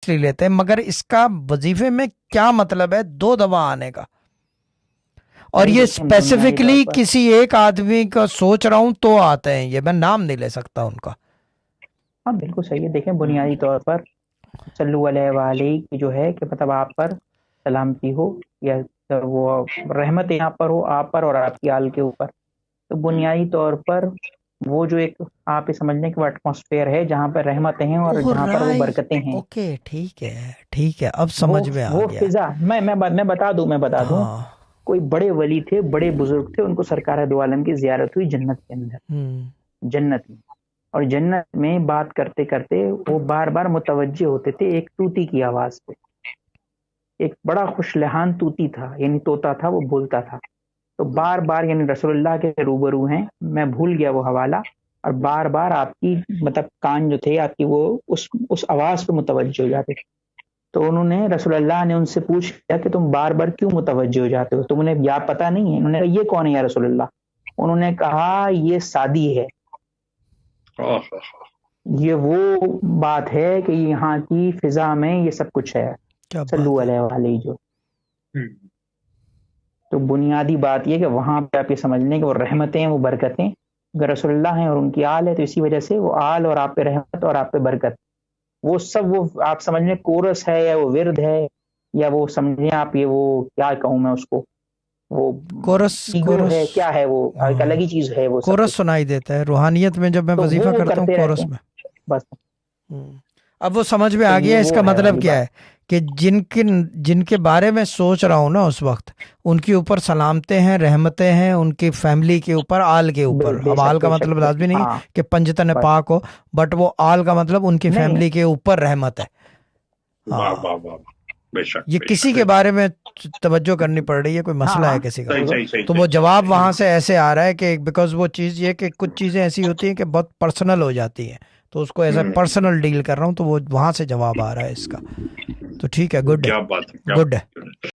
Seriously لیتے ہیں, مگر اس کا وظیفے میں کیا مطلب ہے 2 دفعہ آنے کا؟ اور یہ اسپیسیفکلی کسی ایک آدمی کا سوچ رہا ہوں تو آتے ہیں, یہ میں نام نہیں لے سکتا ان کا. ہاں بالکل صحیح ہے. دیکھیں بنیادی طور پر صلو علیہ وآلہ کی جو ہے کہ مطلب آپ پر سلامتی ہو یا وہ رحمت یہاں پر ہو آپ پر اور آپ کی آل کے اوپر. تو بنیادی طور پر وہ جو ایک آپ یہ سمجھنے کہ وہ ایٹماسفیئر ہے جہاں پر رحمتیں ہیں اور جہاں پر وہ برکتیں ہیں. اوکے ٹھیک ہے, اب سمجھ میں آ وہ گیا. فضا میں بتا دوں کوئی بڑے ولی تھے, بڑے بزرگ تھے, ان کو سرکار دو عالم کی زیارت ہوئی جنت کے اندر, جنت میں, اور جنت میں بات کرتے کرتے وہ بار بار متوجہ ہوتے تھے ایک طوطی کی آواز پہ. ایک بڑا خوش لہان طوطی تھا, یعنی طوطا تھا, وہ بولتا تھا. تو بار بار یعنی رسول اللہ کے روبرو ہیں, میں بھول گیا وہ حوالہ, اور بار بار آپ کی مطلب کان جو تھے آپ کی وہ اس آواز پہ متوجہ ہو جاتے تھے. تو انہوں نے رسول اللہ نے ان سے پوچھ لیا کہ تم بار بار کیوں متوجہ ہو جاتے ہو, تم انہیں یا پتہ نہیں ہے؟ انہوں نے کہا یہ کون ہے یا رسول اللہ؟ انہوں نے کہا یہ سادی ہے, یہ وہ بات ہے کہ یہاں کی فضا میں یہ سب کچھ ہے. صلو علیہ وآلہ جو. تو بنیادی بات یہ کہ وہاں پہ آپ یہ سمجھ لیں کہ وہ رحمتیں وہ برکتیں اگر رسول اللہ ہیں اور ان کی آل ہے تو اسی وجہ سے وہ آل اور آپ پہ رحمت اور آپ پہ برکت وہ سب وہ آپ سمجھ لیں کورس ہے یا وہ ورد ہے یا وہ سمجھیں آپ یہ وہ کیا کہوں میں اس کو, وہ کورس ہے کیا ہے, وہ ایک الگ ہی چیز ہے. وہ کورس سنائی دیتا ہے روحانیت میں جب میں وظیفہ کرتا ہوں کورس میں. بس اب وہ سمجھ میں آ گیا اس کا مطلب کیا ہے کہ جن کے بارے میں سوچ رہا ہوں نا اس وقت ان کے اوپر سلامتیں ہیں, رحمتیں ہیں, ان کی فیملی کے اوپر, آل کے اوپر. اب آل کا مطلب لازمی نہیں کہ پنجتن پاک ہو, بٹ وہ آل کا مطلب ان کی فیملی کے اوپر رحمت ہے. یہ کسی کے بارے میں توجہ کرنی پڑ رہی ہے, کوئی مسئلہ ہے کسی کا, تو وہ جواب وہاں سے ایسے آ رہا ہے کہ بیکاز وہ چیز یہ کہ کچھ چیزیں ایسی ہوتی ہیں کہ بہت پرسنل ہو جاتی ہیں, تو اس کو ایز اے پرسنل ڈیل کر رہا ہوں, تو وہ وہاں سے جواب آ رہا ہے اس کا. تو ٹھیک ہے, گڈ ہے.